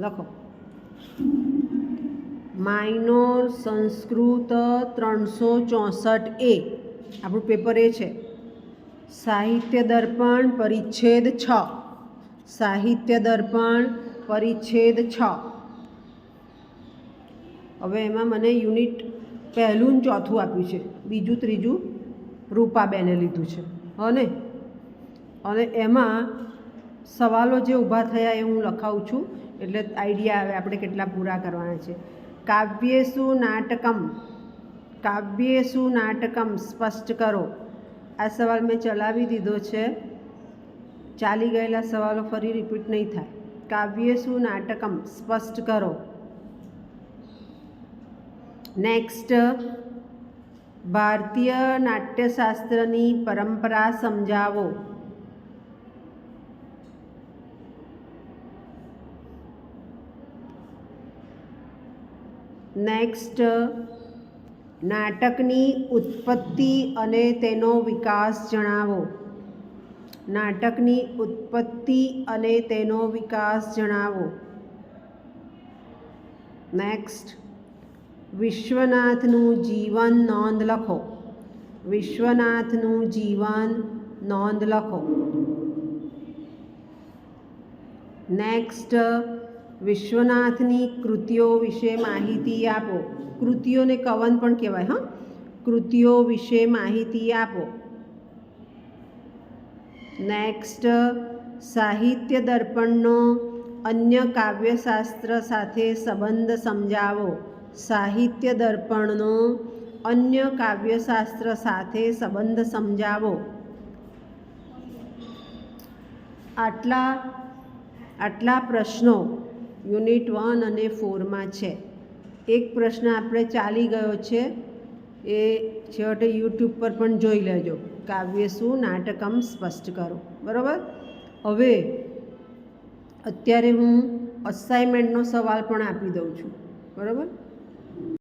લખો minor Sanskrit 364A આપણું paper એ છે. સાહિત્ય દર્પણ પરિચ્છેદ 6. સાહિત્ય દર્પણ પરિચ્છેદ 6. હવે એમાં મને યુનિટ પહેલું ને ચોથું આપ્યું છે, બીજું ત્રીજું રૂપાબેને લીધું છે અને એમાં સવાલો જે ઊભા થયા એ હું લખાવું છું એટલે આઈડિયા આવે આપણે કેટલા પૂરા કરવાના છે. કાવ્યેષુ નાટકમ સ્પષ્ટ કરો. આ સવાલ મેં ચલાવી દીધો છે, ચાલી ગયેલા સવાલો ફરી રિપીટ નહીં થાય. કાવ્યેષુ નાટકમ સ્પષ્ટ કરો. નેક્સ્ટ, ભારતીય નાટ્યશાસ્ત્રની પરંપરા સમજાવો. નેક્સ્ટ, નાટકની ઉત્પત્તિ અને તેનો વિકાસ જણાવો. નાટકની ઉત્પત્તિ અને તેનો વિકાસ જણાવો. નેક્સ્ટ, વિશ્વનાથનું જીવન નોંધ લખો. વિશ્વનાથનું જીવન નોંધ લખો. નેક્સ્ટ, વિશ્વનાથની કૃતિઓ વિશે માહિતી આપો. કૃતિઓને કવન પણ કહેવાય. કૃતિઓ વિશે માહિતી આપો. નેક્સ્ટ, સાહિત્ય દર્પણનો અન્ય કાવ્યશાસ્ત્ર સાથે સંબંધ સમજાવો. સાહિત્ય દર્પણનો અન્ય કાવ્યશાસ્ત્ર સાથે સંબંધ સમજાવો. આટલા પ્રશ્નો યુનિટ 1 અને 4માં છે. એક પ્રશ્ન આપણે ચાલી ગયો છે, એ છેવટે યુટ્યુબ પર પણ જોઈ લેજો. કાવ્યેષુ નાટકમ સ્પષ્ટ કરો. બરાબર. હવે અત્યારે હું અસાઇનમેન્ટનો સવાલ પણ આપી દઉં છું. બરાબર.